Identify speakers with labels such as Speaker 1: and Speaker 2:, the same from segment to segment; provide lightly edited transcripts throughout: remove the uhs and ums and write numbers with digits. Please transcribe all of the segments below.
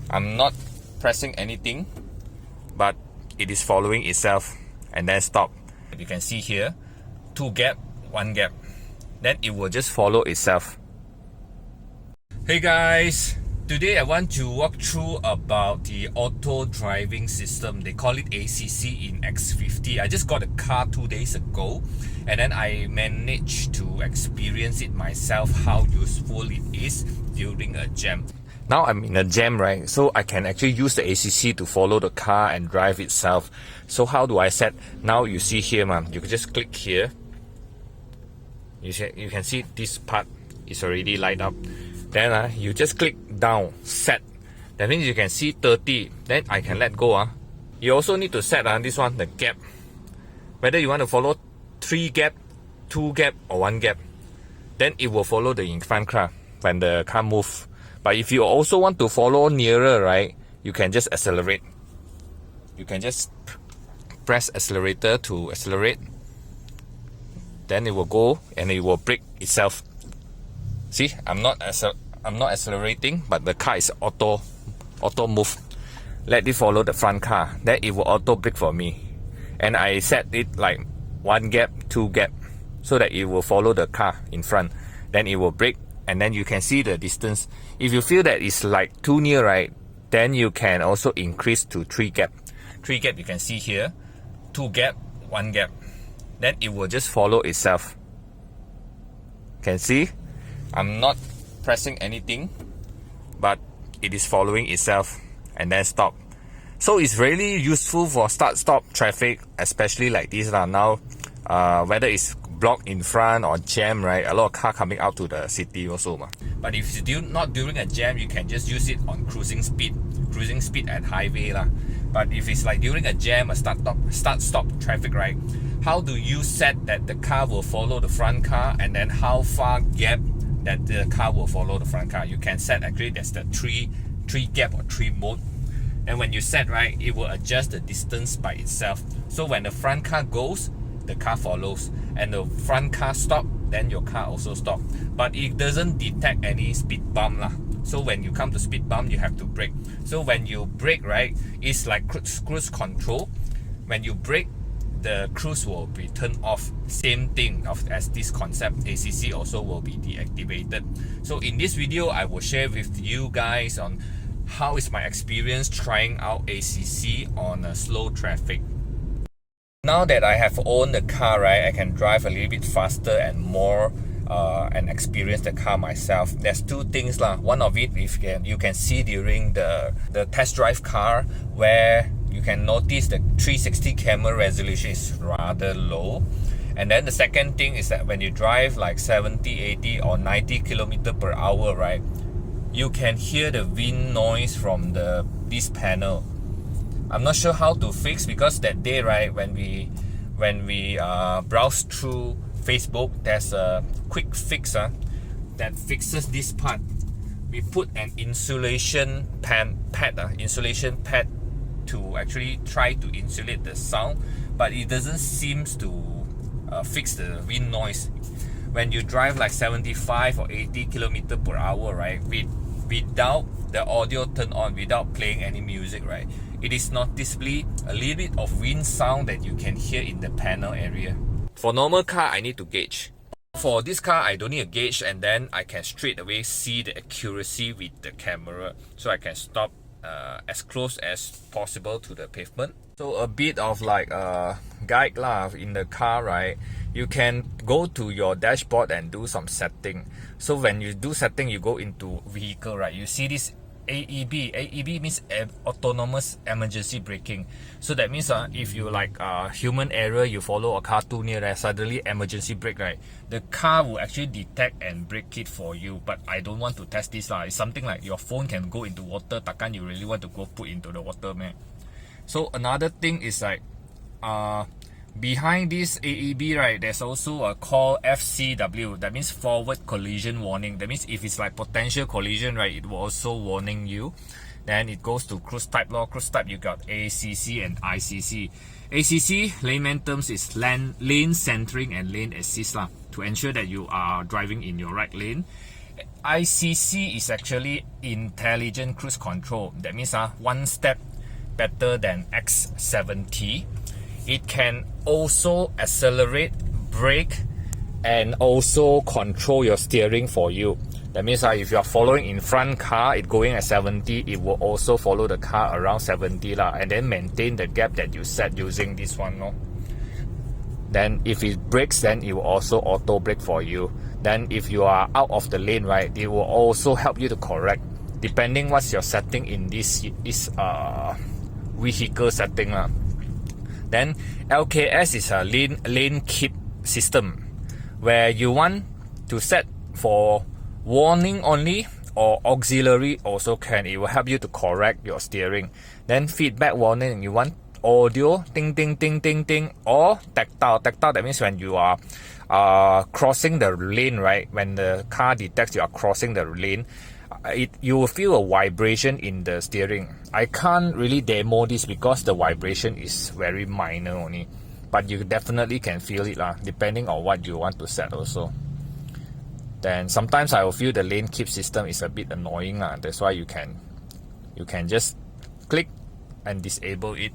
Speaker 1: I'm not pressing anything, but it is following itself and then stop. You can see here, 2 gap, 1 gap. Then it will just follow itself. Hey guys, today I want to walk through about the auto driving system. They call it ACC in X50. I just got a car 2 days ago, and then I managed to experience it myself, how useful it is during a jam. Now I'm in a jam, right? So I can actually use the ACC to follow the car and drive itself. So how do I set? Now you see here, you can just click here. You can see this part is already light up. Then you just click down, set. That means you can see 30. Then I can let go. You also need to set this one, the gap. Whether you want to follow 3 gap, 2 gap or 1 gap. Then it will follow the in front car when the car moves. But if you also want to follow nearer, right, you can just accelerate. You can just press accelerator to accelerate. Then it will go and it will brake itself. See, I'm not accelerating, but the car is auto move. Let it follow the front car. Then it will auto brake for me. And I set it like 1 gap, 2 gap, so that it will follow the car in front. Then it will brake, and then you can see the distance. If you feel that it's like too near, right, then you can also increase to 3 gap. 3 gap you can see here, 2 gap, 1 gap. Then it will just follow itself. Can see? I'm not pressing anything, but it is following itself and then stop. So it's really useful for start-stop traffic, especially like this now. Whether it's blocked in front or jam, right? A lot of cars coming out to the city also. But if it's not during a jam, you can just use it on cruising speed at highway. But if it's like during a jam, a start-stop traffic, right? How do you set that the car will follow the front car, and then how far gap that the car will follow the front car? You can set, actually there's the 3 gap or 3 mode. And when you set, right, it will adjust the distance by itself. So when the front car goes, the car follows, and the front car stop, then your car also stop. But it doesn't detect any speed bump So when you come to speed bump, you have to brake. So when you brake, right, it's like cruise control. When you brake, the cruise will be turned off. Same thing as this concept, ACC also will be deactivated. So in this video, I will share with you guys on how is my experience trying out ACC on a slow traffic. Now that I have owned the car, right, I can drive a little bit faster and more and experience the car myself. There's 2 things. One of it, you can see during the test drive car, where you can notice the 360 camera resolution is rather low. And then the second thing is that when you drive like 70, 80 or 90 km per hour, right, you can hear the wind noise from this panel. I'm not sure how to fix, because that day, right, when we browse through Facebook, there's a quick fix that fixes this part. We put an insulation pad to actually try to insulate the sound, but it doesn't seem to fix the wind noise. When you drive like 75 or 80 km per hour, right, without the audio turned on, without playing any music, right, it is noticeably a little bit of wind sound that you can hear in the panel area. For normal car, I need to gauge. For this car, I don't need a gauge, and then I can straight away see the accuracy with the camera, so I can stop as close as possible to the pavement. So a bit of like a guide in the car, right? You can go to your dashboard and do some setting. So when you do setting, you go into vehicle, right? You see this AEB. AEB means autonomous emergency braking. So that means if you like human error, you follow a car too near, suddenly emergency brake, right, the car will actually detect and brake it for you. But I don't want to test this. It's something like your phone can go into water. Takkan you really want to go put into the water, man? So another thing is like behind this AEB, right, there's also a call FCW. That means forward collision warning. That means if it's like potential collision, right, it will also warning you. Then it goes to cruise type. Cruise type, you got ACC and ICC. ACC, layman terms, is lane centering and lane assist to ensure that you are driving in your right lane. ICC is actually intelligent cruise control. That means one step better than X50. It can also accelerate, brake, and also control your steering for you. That means if you are following in front car, it going at 70, it will also follow the car around 70 lah, and then maintain the gap that you set using this one. No? Then if it brakes, then it will also auto brake for you. Then if you are out of the lane, right, it will also help you to correct, depending what's your setting in this vehicle setting lah. Then LKS is a lane keep system, where you want to set for warning only or auxiliary also can. It will help you to correct your steering. Then feedback warning, you want audio, ding ding ding ding ding, or tactile. Tactile, that means when you are crossing the lane, right, when the car detects you are crossing the lane, you will feel a vibration in the steering. I can't really demo this because the vibration is very minor only, but you definitely can feel it lah, depending on what you want to set also. Then sometimes I will feel the lane keep system is a bit annoying lah. That's why you can just click and disable it.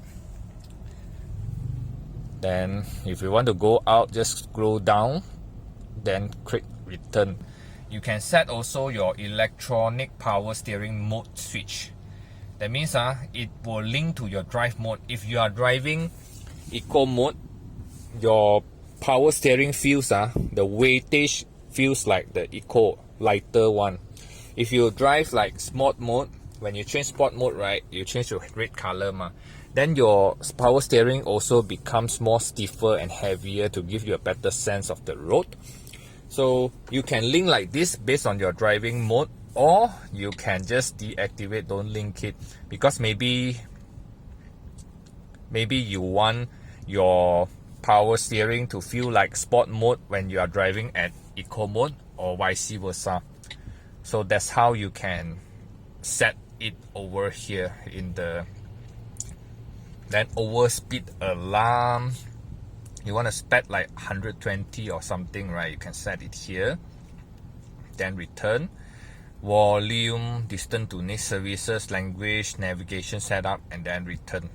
Speaker 1: Then if you want to go out, just scroll down, then click return. You can set also your electronic power steering mode switch. That means it will link to your drive mode. If you are driving eco mode, your power steering feels the weightage feels like the eco lighter one. If you drive like sport mode, when you change sport mode, right, you change to red color then your power steering also becomes more stiffer and heavier to give you a better sense of the road. So you can link like this based on your driving mode, or you can just deactivate, don't link it, because maybe you want your power steering to feel like sport mode when you are driving at eco mode, or vice versa. So that's how you can set it over here in the. Then overspeed alarm, you want to set like 120 or something, right? You can set it here. Then return. Volume, distance to next services, language, navigation setup, and then return.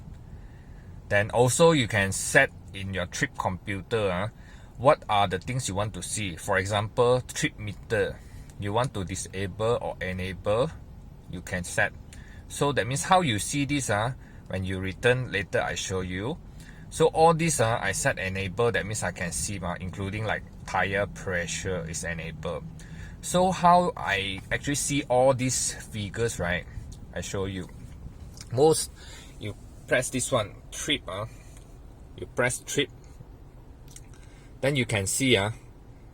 Speaker 1: Then also you can set in your trip computer what are the things you want to see. For example, trip meter, you want to disable or enable, you can set. So that means how you see this when you return, later I show you. So all this I set enable, that means I can see including like tire pressure is enabled. So how I actually see all these figures, right, I show you. Most, you press this one, trip, you press trip, then you can see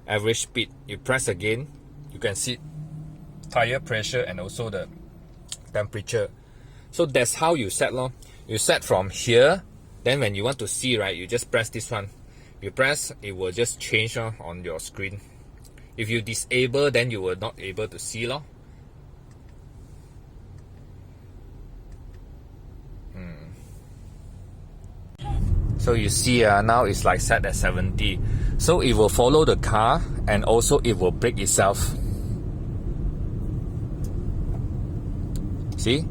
Speaker 1: average speed. You press again, you can see tire pressure and also the temperature. So that's how you set lor. You set from here, then when you want to see, right, you just press this one. You press, it will just change on your screen. If you disable, then you will not able to see lor. So you see now it's like set at 70. So it will follow the car and also it will brake itself. See?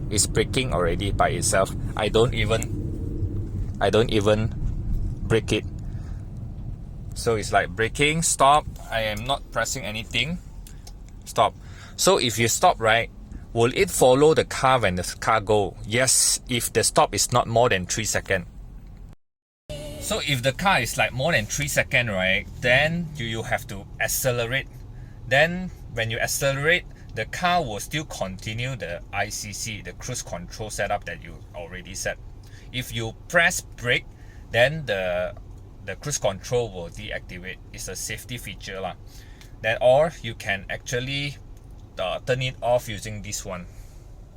Speaker 1: It's braking already by itself. I don't even brake it. So it's like braking, stop. I am not pressing anything. Stop. So if you stop, right, will it follow the car when the car go? Yes, if the stop is not more than 3 seconds. So if the car is like more than 3 seconds, right, then you have to accelerate. Then when you accelerate, the car will still continue the ICC, the cruise control setup that you already set. If you press brake, then the cruise control will deactivate. It's a safety feature lah. Then or you can actually turn it off using this one.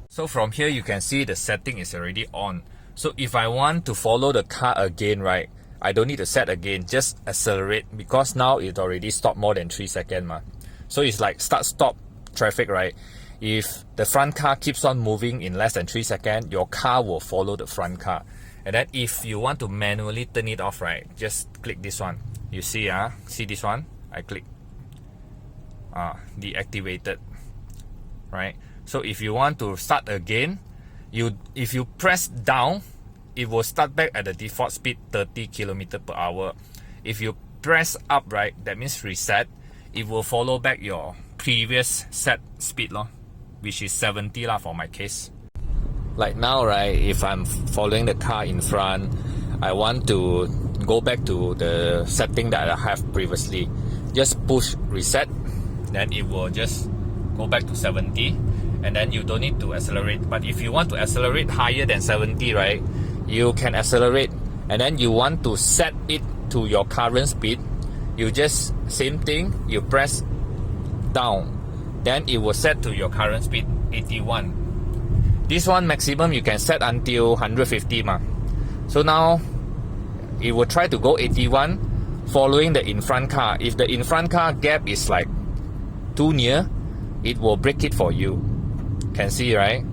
Speaker 1: So from here you can see the setting is already on. So if I want to follow the car again, right, I don't need to set again, just accelerate, because now it already stopped more than 3 seconds So it's like start-stop traffic, right? If the front car keeps on moving in less than 3 seconds, your car will follow the front car. And then if you want to manually turn it off, right, just click this one. You see see this one? I click. deactivated, right? So if you want to start again, if you press down, it will start back at the default speed 30 km/h. If you press up, right, that means reset, it will follow back your previous set speed lor, which is 70 lah for my case. Like now, right, if I'm following the car in front, I want to go back to the setting that I have previously. Just push reset, then it will just go back to 70, and then you don't need to accelerate. But if you want to accelerate higher than 70, right, you can accelerate, and then you want to set it to your current speed, you just same thing, you press down, then it will set to your current speed 81. This one maximum you can set until 150 ma. So now it will try to go 81 following the in front car. If the in front car gap is like too near, it will break it for you. Can see, right?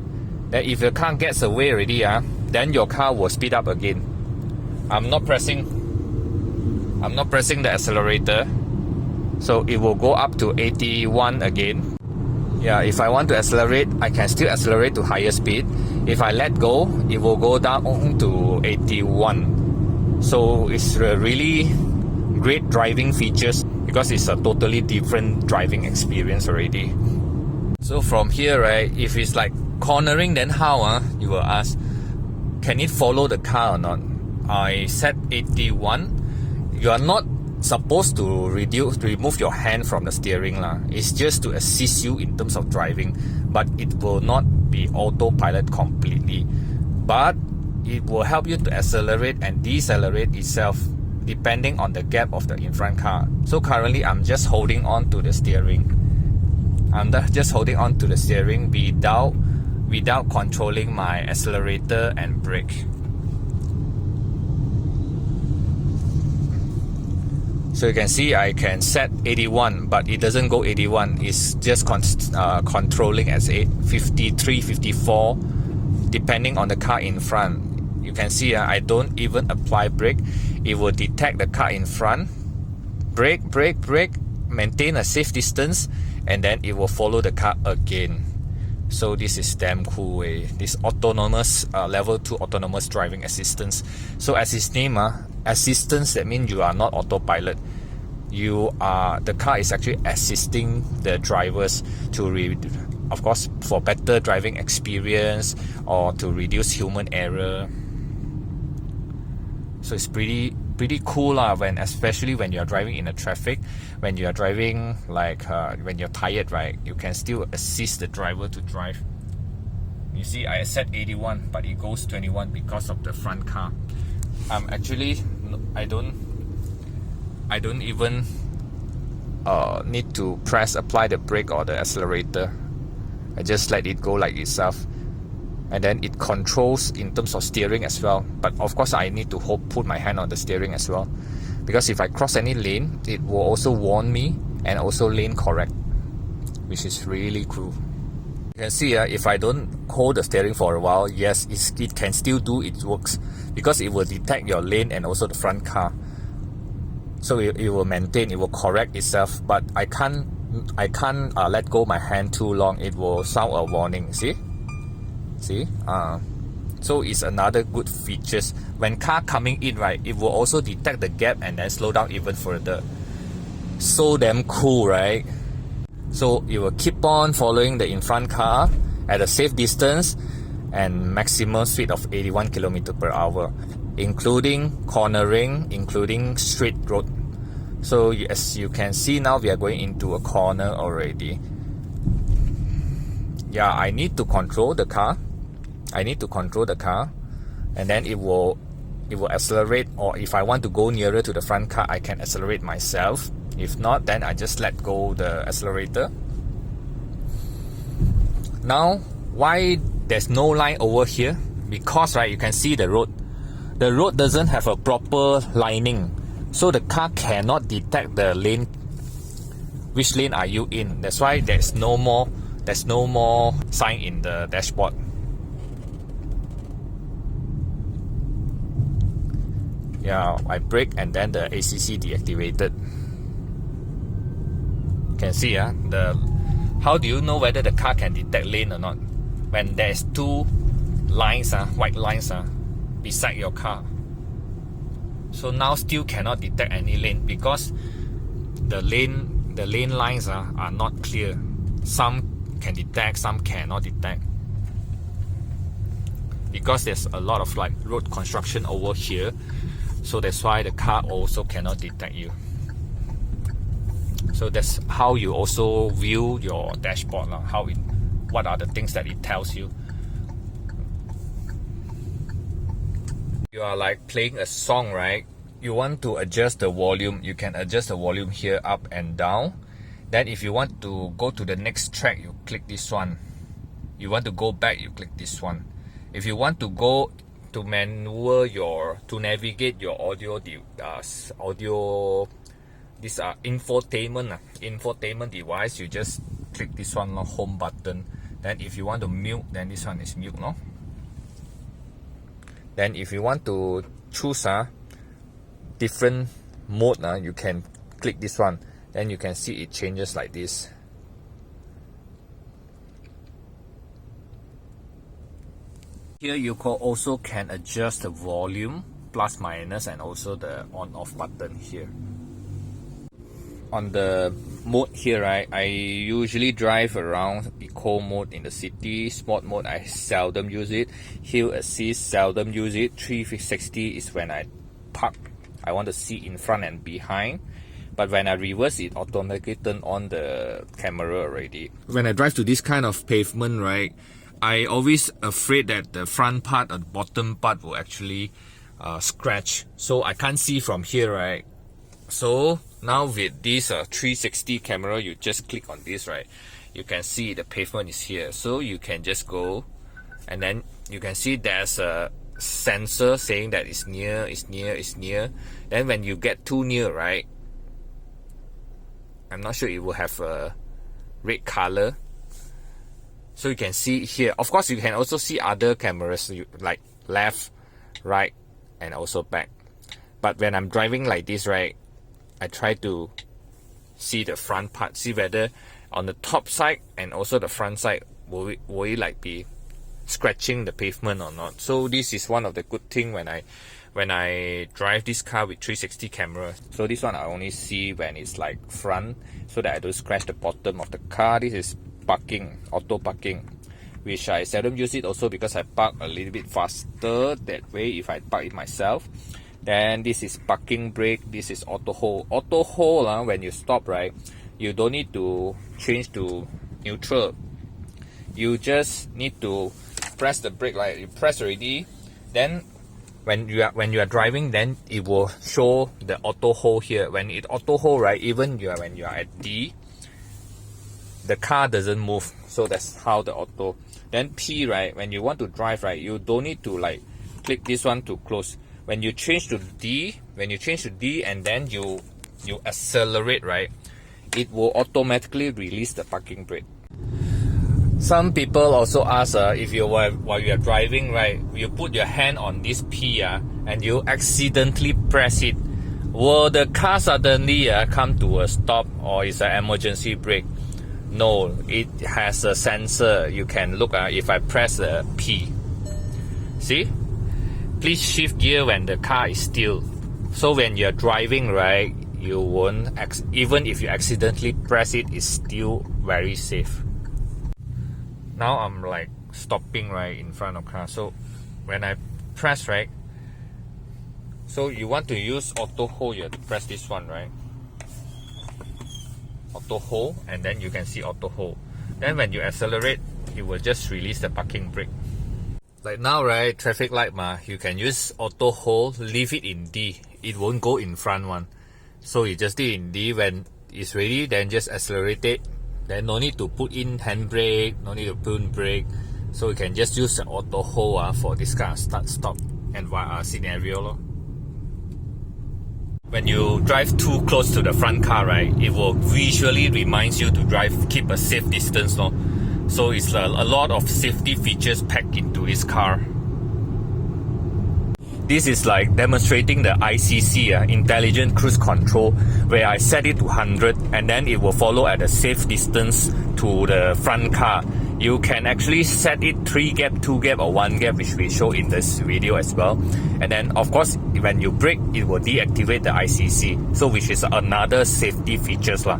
Speaker 1: Then if the car gets away already, then your car will speed up again. I'm not pressing the accelerator, so it will go up to 81 again. Yeah, if I want to accelerate, I can still accelerate to higher speed. If I let go, it will go down to 81. So it's a really great driving features because it's a totally different driving experience already. So from here, right, if it's like cornering, then how? You will ask, can it follow the car or not? I set 81. You are not supposed to remove your hand from the steering lah. It's just to assist you in terms of driving, but it will not be autopilot completely. But it will help you to accelerate and decelerate itself depending on the gap of the in front car. So currently I'm just holding on to the steering. Without controlling my accelerator and brake. So you can see I can set 81, but it doesn't go 81. It's just controlling as 53, 54, depending on the car in front. You can see I don't even apply brake. It will detect the car in front, brake, maintain a safe distance, and then it will follow the car again. So this is damn cool way. This autonomous level 2 autonomous driving assistance. So as its name, assistance, that means you are not autopilot. The car is actually assisting the drivers to of course for better driving experience or to reduce human error. So it's pretty cool lah, especially when you are driving in a traffic, when you are driving like when you're tired, right, you can still assist the driver to drive. You see I set 81 but it goes 21 because of the front car. Actually I don't even need to apply the brake or the accelerator. I just let it go like itself, and then it controls in terms of steering as well. But of course I need to put my hand on the steering as well, because if I cross any lane, it will also warn me and also lane correct, which is really cool. You can see if I don't hold the steering for a while, yes, it can still do its works, because it will detect your lane and also the front car. So it will maintain, it will correct itself, but I can't let go my hand too long. It will sound a warning. See? So it's another good features. When car coming in, right, it will also detect the gap and then slow down even further. So damn cool, right? So it will keep on following the in front car at a safe distance and maximum speed of 81 km/h, including cornering, including straight road. So as you can see now, we are going into a corner already. Yeah, I need to control the car. And then it will accelerate, or if I want to go nearer to the front car, I can accelerate myself. If not, then I just let go the accelerator. Now, why there's no line over here? Because, right, you can see the road. The road doesn't have a proper lining, so the car cannot detect the lane. Which lane are you in? That's why there's no more sign in the dashboard. Yeah, I brake and then the ACC deactivated. Can see how do you know whether the car can detect lane or not? When there's two lines, white lines beside your car. So now still cannot detect any lane because the lane lines are not clear. Some can detect, some cannot detect. Because there's a lot of like road construction over here, so that's why the car also cannot detect you. So that's how you also view your dashboard, what are the things that it tells you. You are like playing a song, right? You want to adjust the volume, you can adjust the volume here up and down. Then if you want to go to the next track, you click this one. You want to go back, you click this one. If you want to go to to navigate your audio this infotainment device, you just click this one, home button. Then if you want to mute, then this one is mute, no? Then if you want to choose different mode, you can click this one. Then you can see it changes like this. Here you also can adjust the volume, plus minus, and also the on-off button here. On the mode here, right, I usually drive around eco mode in the city. Sport mode, I seldom use it. Hill assist, seldom use it. 360 is when I park. I want to see in front and behind. But when I reverse, it automatically turn on the camera already. When I drive to this kind of pavement, right, I always afraid that the front part or the bottom part will actually scratch. So I can't see from here, right? So now with this 360 camera, you just click on this, right? You can see the pavement is here. So you can just go, and then you can see there's a sensor saying that it's near, it's near, it's near. Then when you get too near, right, I'm not sure it will have a red color. So you can see here. Of course, you can also see other cameras like left, right, and also back. But when I'm driving like this, right, I try to see the front part, see whether on the top side and also the front side will it like be scratching the pavement or not. So this is one of the good thing when I drive this car with 360 camera. So this one I only see when it's like front, so that I don't scratch the bottom of the car. This is parking, auto parking, which I seldom use it also because I park a little bit faster that way if I park it myself. Then this is parking brake, this is auto hold. Auto hold, when you stop, right, you don't need to change to neutral. You just need to press the brake, right? You press already, then when you are driving, then it will show the auto hold here. When it auto hold, right, even when you are at D, the car doesn't move. So that's how the auto. Then P, right, when you want to drive, right, you don't need to like click this one to close. When you change to D, and then you accelerate, right, it will automatically release the parking brake. Some people also ask if while you are driving, right, you put your hand on this P and you accidentally press it, will the car suddenly come to a stop, or is an emergency brake? No, it has a sensor. You can look if I press the P. See? Please shift gear when the car is still. So when you're driving, right, you won't, even if you accidentally press it, it's still very safe. Now I'm like stopping right in front of car. So when I press, right, so you want to use auto hold, you have to press this one, right? Auto hold, and then you can see auto hold. Then when you accelerate, it will just release the parking brake. Like now, right, traffic light you can use auto hold, leave it in D. It won't go in front one. So you just do it in D. When it's ready, then just accelerate it. Then no need to put in handbrake, no need to put in brake. So you can just use the auto hold for this kind of start-stop and scenario. When you drive too close to the front car, right, it will visually reminds you to keep a safe distance. So it's a lot of safety features packed into this car. This is like demonstrating the ICC, Intelligent Cruise Control, where I set it to 100 and then it will follow at a safe distance to the front car. You can actually set it 3 gap, 2 gap or 1 gap, which we show in this video as well. And then of course when you brake, it will deactivate the ICC, so which is another safety features lah.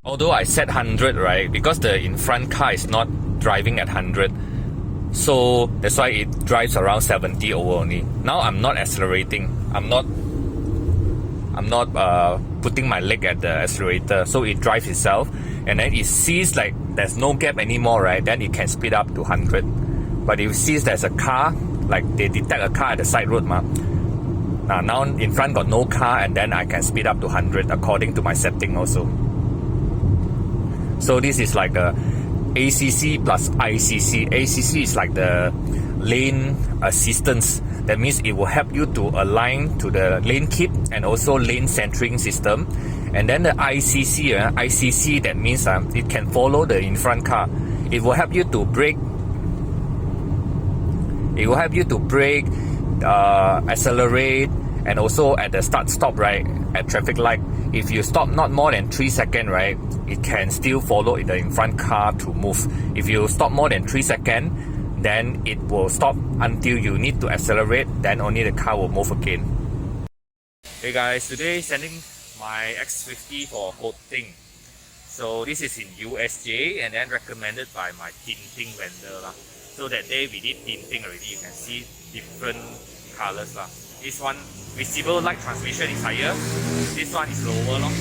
Speaker 1: Although I set 100, right, because the in front car is not driving at 100, so that's why it drives around 70 over only. Now I'm not accelerating, I'm not putting my leg at the accelerator, so it drives itself, and then it sees like there's no gap anymore, right, then it can speed up to 100. But if it sees there's a car, like they detect a car at the side road now in front got no car, and then I can speed up to 100 according to my setting also. So this is like the ACC plus ICC. ACC is like the lane assistance. That means it will help you to align to the lane keep and also lane centering system. And then the ICC, that means it can follow the in front car. It will help you to brake. It will help you to brake, accelerate, and also at the stop, right, at traffic light. If you stop not more than 3 seconds, right, it can still follow the in front car to move. If you stop more than 3 seconds, then it will stop until you need to accelerate, then only the car will move again. Hey guys, today sending my X50 for coating. So this is in USJ and then recommended by my tinting vendor lah. So that day we did tinting already, you can see different colors lah. This one, visible light transmission is higher, this one is lower long.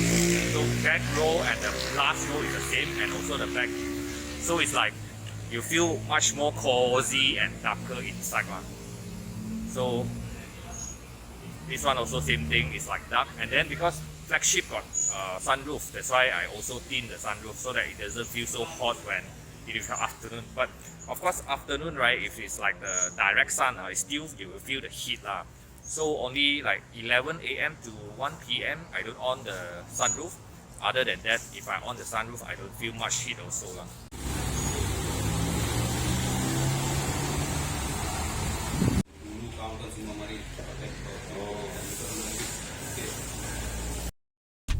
Speaker 1: So back row and the last row is the same, and also the back. So it's like you feel much more cozy and darker inside lah. So this one also same thing, it's like dark. And then because Flagship got sunroof, that's why I also tint the sunroof so that it doesn't feel so hot when it is afternoon. But of course afternoon, right, if it's like the direct sun, still you will feel the heat lah. So only like 11 AM to 1 PM I don't on the sunroof. Other than that, if I on the sunroof, I don't feel much heat also lah.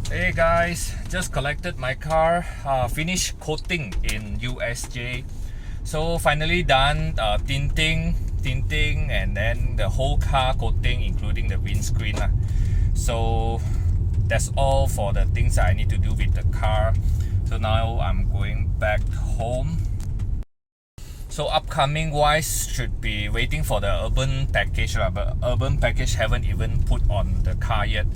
Speaker 1: Hey guys, just collected my car, finished coating in USJ. So finally done tinting, and then the whole car coating, including the windscreen. So that's all for the things that I need to do with the car. So now I'm going back home. So upcoming wise should be waiting for the urban package, but urban package haven't even put on the car yet.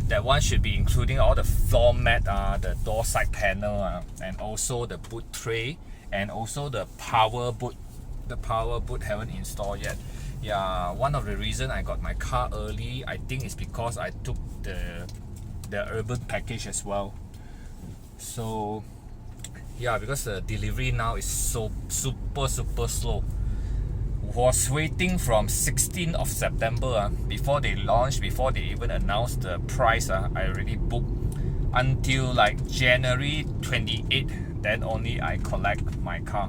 Speaker 1: That one should be including all the floor mat, the door side panel, and also the boot tray, and also the power boot. The power boot haven't installed yet. Yeah, one of the reason I got my car early, I think, is because I took the urban package as well. So yeah, because the delivery now is so super slow. Was waiting from 16th of September before they launched, before they even announced the price. I already booked until like January 28th, then only I collect my car.